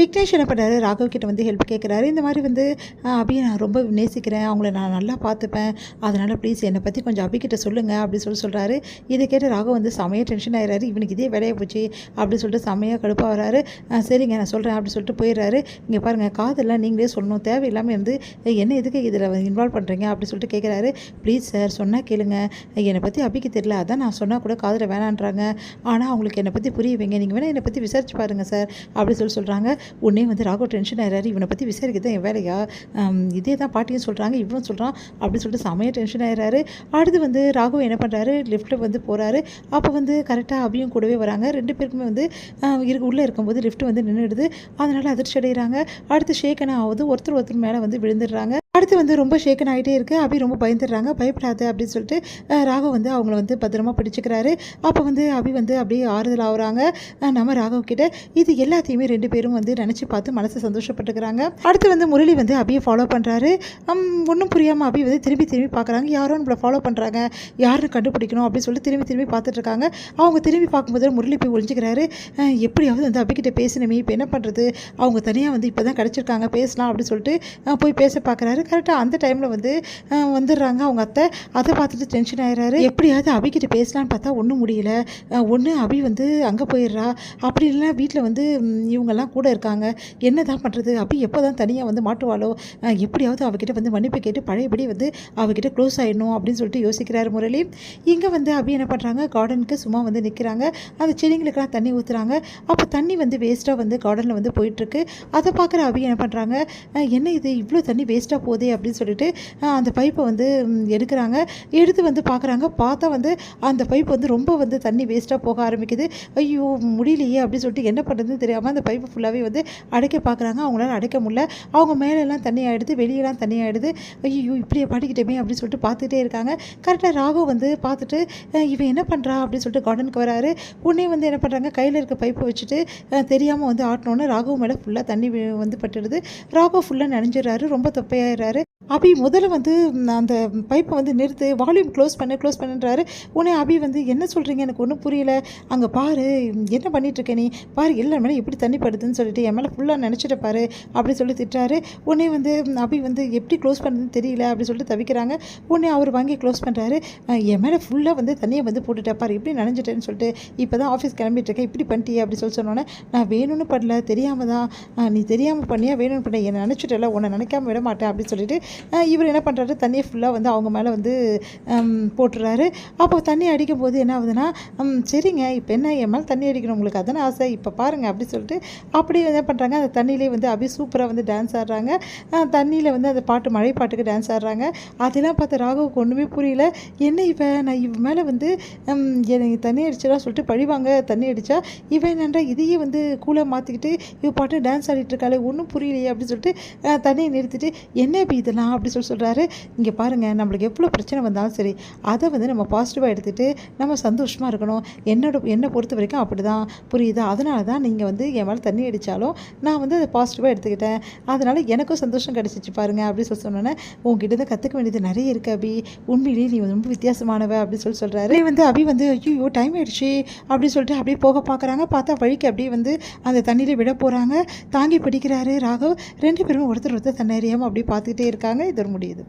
விக்னேஷ் என்ன பண்ணுறாரு, ராகவ் கிட்ட வந்து ஹெல்ப் கேட்குறாரு. இந்த மாதிரி வந்து அபியை நான் ரொம்ப நேசிக்கிறேன், அவங்கள நான் நல்லா பார்த்துப்பேன், அதனால் ப்ளீஸ் என்னை பற்றி கொஞ்சம் அபிக்கிட்ட சொல்லுங்கள் அப்படின்னு சொல்கிறாரு. இதை கேட்டு ராகவ் வந்து செமையாக டென்ஷன் ஆகிறாரு. இவனுக்கு இதே வேலையை போச்சு அப்படின்னு சொல்லிட்டு செமையாக கடுப்பாக வராரு. சரிங்க நான் சொல்கிறேன் அப்படின்னு சொல்லிட்டு போயிடுறாரு. இங்கே பாருங்கள், காதெல்லாம் நீங்களே சொல்லணும், தேவையில்லாமல் வந்து என்ன எதுக்கு இதில் இன்வால்வ் பண்ணுறீங்க அப்படின்னு சொல்லிட்டு கேட்குறாரு. ப்ளீஸ் சார் சொன்னால் கேளுங்க, என்னை பற்றி அபிக்கு தெரியல, அதான் நான் சொன்னால் கூட காதில் வேணான்றாங்க, ஆனால் அவங்களுக்கு என்னை பற்றி புரிய வைங்க, நீங்கள் வேணால் என்னை பற்றி விசாரிச்சு பாருங்கள் சார் அப்படின்னு சொல்கிறாங்க. உடனே வந்து ராகவ் டென்ஷன் ஆகிறாரு. இவனை பற்றி விசாரிக்க தான் என் வேலையா, இதே தான் பாட்டியும் சொல்கிறாங்க, இவனும் சொல்கிறான் அப்படின்னு சொல்லிட்டு செமையாக டென்ஷன் ஆகிறாரு. அடுத்து வந்து ராகவ் என்ன பண்ணுறாரு, லிஃப்ட்டில் வந்து போகிறாரு. அப்போ வந்து கரெக்டாக அபியும் கூடவே வராங்க. 2 பேருக்குமே வந்து உள்ளே இருக்கும்போது லிஃப்ட் வந்து நின்றுடுது. அதனால் அதிர்ச்சி அடைகிறாங்க. அடுத்து ஷேக்கன் ஆகுது, ஒருத்தர் மேலே வந்து விழுந்துடுறாங்க. அடுத்து வந்து ரொம்ப ஷேக்கன் ஆகிட்டே இருக்குது. அபி ரொம்ப பயந்துடுறாங்க. பயப்படாத அப்படின்னு சொல்லிட்டு ராகவ் வந்து அவங்கள வந்து பத்திரமா பிடிச்சிக்கிறாரு. அப்போ வந்து அபி வந்து அப்படியே ஆறுதல் ஆகுறாங்க நம்ம ராகவ் கிட்ட. இது எல்லாத்தையுமே 2 பேரும் வந்து நினச்சி பார்த்து மனசை சந்தோஷப்பட்டுக்கிறாங்க. அடுத்து வந்து முரளி வந்து அபியை ஃபாலோ பண்ணுறாரு. ஒன்றும் புரியாமல் அபி வந்து திரும்பி பார்க்குறாங்க. யாரோ நம்மளை ஃபாலோ பண்ணுறாங்க, யாருன்னு கண்டுபிடிக்கணும் அப்படின்னு சொல்லிட்டு திரும்பி பார்த்துட்ருக்காங்க. அவங்க திரும்பி பார்க்கும்போது முரளி போய் ஒழிஞ்சிக்கிறாரு. எப்படியாவது வந்து அபிக்கிட்ட பேசணுமே, இப்போ என்ன பண்ணுறது, அவங்க தனியாக வந்து இப்போ தான் கிடச்சிருக்காங்க, பேசலாம் அப்படின்னு சொல்லிட்டு போய் பேச பார்க்குறாரு. கரெக்டாக அந்த டைமில் வந்து வந்துடுறாங்க அவங்க அத்தை. அதை பார்த்துட்டு டென்ஷன் ஆகிறாரு. எப்படியாவது அபிக்கிட்ட பேசலான்னு பார்த்தா ஒன்றும் முடியல. ஒன்று அபி வந்து அங்கே போயிடுறா, அப்படி இல்லைனா வீட்டில் வந்து இவங்கெல்லாம் கூட இருக்காங்க, என்ன தான் பண்ணுறது, அபி எப்போ தான் தனியாக வந்து மாட்டுவாளோ, எப்படியாவது அவகிட்ட வந்து மன்னிப்பு கேட்டு பழையபடி வந்து அவகிட்ட க்ளோஸ் ஆகிடணும் அப்படின்னு சொல்லிட்டு யோசிக்கிறாரு முரளி. இங்கே வந்து அபி என்ன பண்ணுறாங்க, கார்டனுக்கு சும்மா வந்து நிற்கிறாங்க. அந்த செடிங்களுக்கெல்லாம் தண்ணி ஊற்றுறாங்க. அப்போ தண்ணி வந்து வேஸ்ட்டாக வந்து கார்டனில் வந்து போயிட்டுருக்கு. அதை பார்க்குற அபி என்ன பண்ணுறாங்க, என்ன இது இவ்வளோ தண்ணி வேஸ்ட்டாக போதே அப்படின்னு சொல்லிட்டு அந்த பைப்பை வந்து எடுக்கிறாங்க. எடுத்து வந்து பார்க்குறாங்க. பார்த்தா வந்து அந்த பைப் வந்து ரொம்ப வந்து தண்ணி வேஸ்ட்டாக போக ஆரம்பிக்குது. ஐயோ முடியலையே அப்படின்னு சொல்லிட்டு என்ன பண்ணுறதுன்னு தெரியாமல் அந்த பைப்பு ஃபுல்லாகவே வந்து அடைக்க பார்க்குறாங்க. அவங்களால அடைக்க முடியல. அவங்க மேலெல்லாம் தண்ணி ஆகிடுது, வெளியெல்லாம் தண்ணி ஆகிடுது. ஐயோ இப்படியே பாடிக்கிட்டோமே அப்படின்னு சொல்லிட்டு பார்த்துட்டே இருக்காங்க. கரெக்டாக ராகவ் வந்து பார்த்துட்டு இவன் என்ன பண்ணுறா அப்படின்னு சொல்லிட்டு கார்டனுக்கு வராரு. உடனே வந்து என்ன பண்ணுறாங்க, கையில் இருக்க பைப்பை வச்சுட்டு தெரியாமல் வந்து ஆட்டினோன்னு ராகவ் மேலே ஃபுல்லாக தண்ணி வந்து பட்டுடுது. ராகவ் ஃபுல்லாக நனைஞ்சிடறாரு, ரொம்ப தொப்பையாகிறாரு. அபி முதல்ல வந்து அந்த பைப்பை வந்து நிறுத்து, வால்யூம் க்ளோஸ் பண்ணுன்றாரு. உடனே அபி வந்து என்ன சொல்கிறீங்க, எனக்கு ஒன்றும் புரியல, அங்கே பாரு என்ன பண்ணிகிட்ருக்க நீ, பாரு எல்லாருமே எப்படி தண்ணி படுதுன்னு சொல்லிட்டு என் மேலே ஃபுல்லாக நினச்சிட்டு பாரு அப்படி சொல்லி திட்டுறாரு. உடனே வந்து அபி வந்து எப்படி க்ளோஸ் பண்ணுறதுன்னு தெரியல அப்படி சொல்லிட்டு தவிக்கிறாங்க. உடனே அவர் வாங்கி க்ளோஸ் பண்ணுறாரு. என் மேலே ஃபுல்லாக வந்து தண்ணியை வந்து போட்டுட்டா பாரு, எப்படி நினைஞ்சிட்டேன்னு சொல்லிட்டு, இப்போ தான் ஆஃபீஸ் கிளம்பிட்டுருக்கேன், இப்படி பண்ணிட்டியே அப்படி சொல்லி சொன்னோன்னே, நான் வேணும்னு பண்ணல, தெரியாமல் தான், நீ தெரியாமல் பண்ணியா வேணும்னு பண்ண, என்னை நினச்சிட்டல, உன்னை நினைக்காம விட மாட்டேன் அப்படின்னு சொல்லிட்டு இவர் என்ன பண்ணுறாரு, தண்ணியை ஃபுல்லாக வந்து அவங்க மேலே வந்து போட்டுறாரு. அப்போ தண்ணி அடிக்கும்போது என்ன ஆகுதுன்னா, சரிங்க இப்போ என்ன என் மேலே தண்ணி அடிக்கணும் உங்களுக்கு அதானே ஆசை, இப்போ பாருங்கள் அப்படி சொல்லிட்டு அப்படி என்ன பண்ணுறாங்க, அந்த தண்ணியிலே வந்து அபி சூப்பராக வந்து டான்ஸ் ஆடுறாங்க. தண்ணியில் வந்து அந்த பாட்டு மழை பாட்டுக்கு டான்ஸ் ஆடுறாங்க. அதெல்லாம் பார்த்து ராகவுக்கு ஒன்றுமே புரியல. என்ன இவன், நான் இவ மேலே வந்து எனக்கு தண்ணி அடிச்சலாம் சொல்லிட்டு பழிவாங்க, தண்ணி அடித்தா இவன் என்னன்றா இதையே வந்து கூலாக மாற்றிக்கிட்டு இவ பாட்டு டான்ஸ் ஆடிட்டு இருக்காளே, ஒன்றும் புரியலையே அப்படின்னு சொல்லிட்டு தண்ணியை நிறுத்திட்டு என்ன இப்போ இதெல்லாம் அப்படி சொல்கிறாரு. இங்கே பாருங்கள், நம்மளுக்கு எவ்வளோ பிரச்சனை வந்தாலும் சரி, அதை வந்து நம்ம பாசிட்டிவாக எடுத்துகிட்டு நம்ம சந்தோஷமாக இருக்கணும். என்னை பொறுத்த வரைக்கும் அப்படி தான், புரியுதா, அதனால தான் நீங்கள் வந்து என் மேலே தண்ணி அடித்தாலும் நான் வந்து அதை பாசிட்டிவாக எடுத்துக்கிட்டேன், அதனால் எனக்கும் சந்தோஷம் கிடச்சிச்சு பாருங்கள் அப்படி சொன்னோன்னே, உங்ககிட்ட தான் கற்றுக்க வேண்டியது நிறைய இருக்குது அபி, உண்மையிலேயே நீ ரொம்ப வித்தியாசமானவ அப்படி சொல்கிறாரு. வந்து அபி வந்து ஐயோ டைம் ஆகிடுச்சு அப்படின்னு சொல்லிட்டு அப்படியே போக பார்க்குறாங்க. பார்த்தா வழிக்கு அப்படியே வந்து அந்த தண்ணியில் விட போகிறாங்க. தாங்கி பிடிக்கிறாரு ராகவ். 2 பேரும் ஒருத்தர் தண்ணி அறியாமல் அப்படியே பார்த்துக்கிட்டே இருக்காங்க. இது முடியுது.